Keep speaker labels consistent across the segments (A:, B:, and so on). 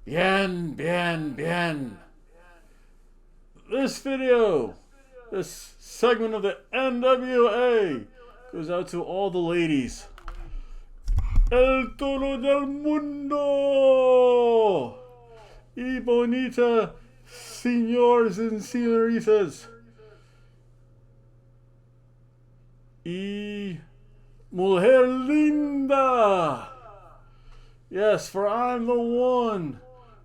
A: Bien, bien, bien. This video, this segment of the NWA goes out to all the ladies. El todo del mundo y bonita señores and señoritas y mujer linda. Yes, for I'm the one,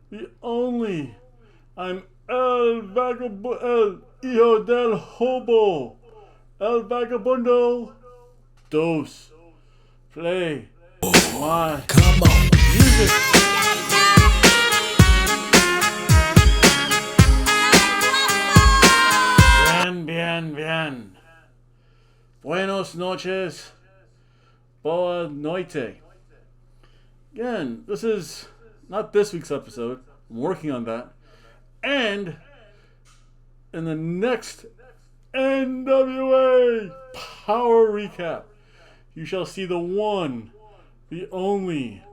A: the only. I'm el hijo del hobo, el vagabundo. Dos. Play my
B: Come on.
A: music. Bien, bien, bien. Buenos noches. Boa noite. Again, this is not this week's episode. I'm working on that. And in the next NWA Power recap, you shall see the one, the only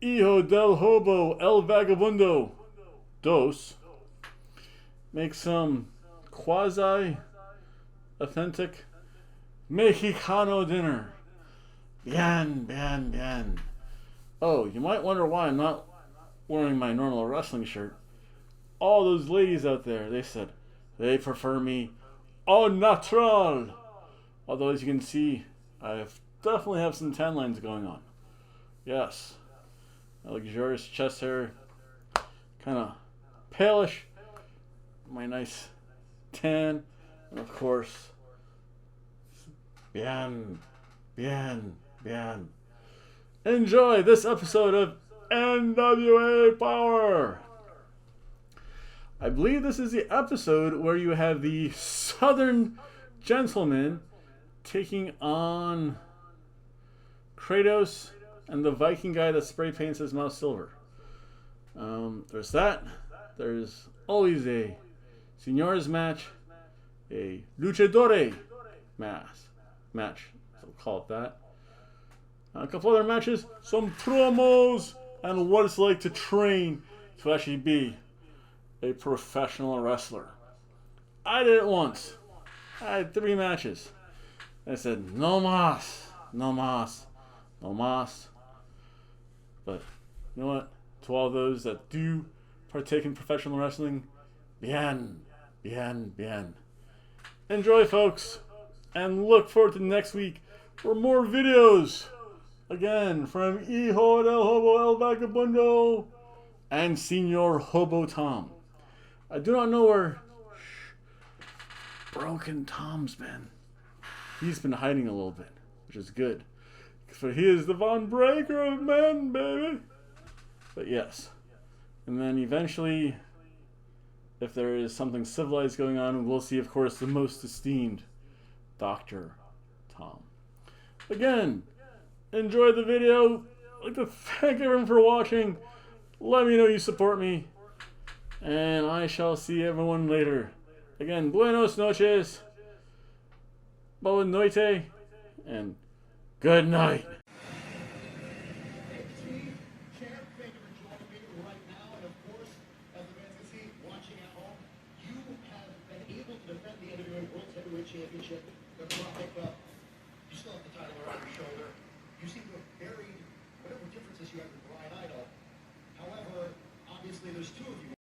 A: Hijo del Hobo, El Vagabundo, Dos, make some quasi-authentic Mexicano dinner. Bien, bien, bien. Oh, you might wonder why I'm not wearing my normal wrestling shirt. All those ladies out there, they said they prefer me au natural. Although, as you can see, I definitely have some tan lines going on. Yes. My luxurious chest hair, kind of palish. My nice tan. And of course, bien, bien, bien. Enjoy this episode of NWA Power. I believe this is the episode where you have the Southern gentleman taking on Kratos and the Viking guy that spray paints his mouth silver. There's that. There's always a Señores match, a Luchadore match. So we'll call it that. A couple other matches, some promos, and what it's like to train to actually be a professional wrestler. I did it once. I had 3 matches. I said, no mas, no mas, no mas. But you know what? To all those that do partake in professional wrestling, bien, bien, bien. Enjoy, folks, and look forward to next week for more videos. Again, from Hijo del Hobo El Vagabundo and Senor Hobo Tom. I do not know where Broken Tom's been. He's been hiding a little bit, which is good. For he is the Von Breaker of men, baby. But yes. And then eventually, if there is something civilized going on, we'll see, of course, the most esteemed Dr. Tom. Again, enjoy the video. I'd like to thank everyone for watching. Let me know you support me. And I shall see everyone later. Again, buenos noches, boa noite, and good night.
C: Championship, the Profit Cup. You still have the title around your shoulder. You seem to have buried whatever differences you have with Brian Idol. However, obviously there's 2 of you.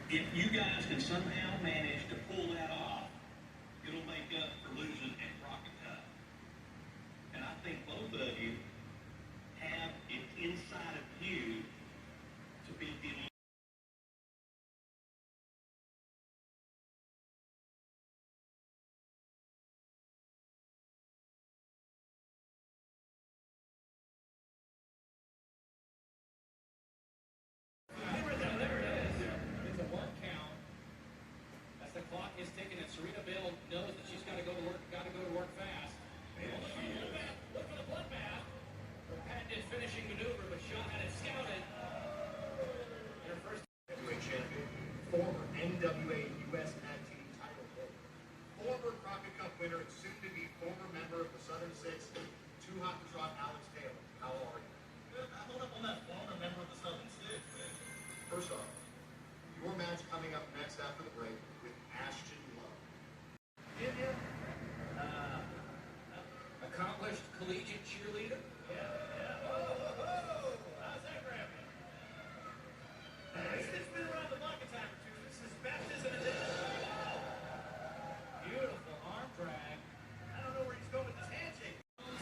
D: If you guys can somehow manage to pull that off, it'll make up for losing at Rocket Cup. And I think both of you have it inside of you to be the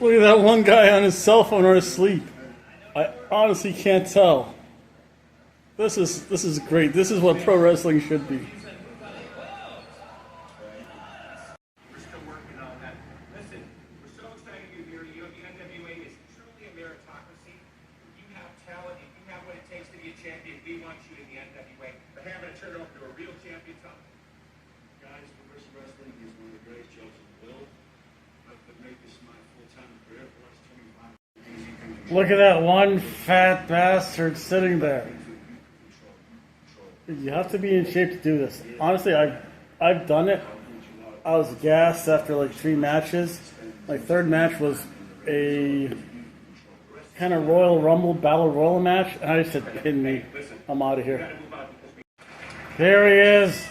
A: Look at that one guy on his cell phone or asleep. I honestly can't tell. This is great. This is what pro wrestling should be.
B: We're still working on that. Listen, we're so excited you're here. You know, the NWA is truly a meritocracy. If you have talent, if you have what it takes to be a champion, we want you in the NWA. But hey, I'm going to turn it over to a real champion, Tom.
E: Guys, professional wrestling is one of the greatest jobs in the world. I could make this my full-time career for the last 25 years.
A: Look at that one fat bastard sitting there. You have to be in shape to do this. Honestly, I've done it. I was gassed after like 3 matches. My third match was a kind of Royal Rumble Battle Royal match, and I just said, "Pin me. I'm out of here." There he is.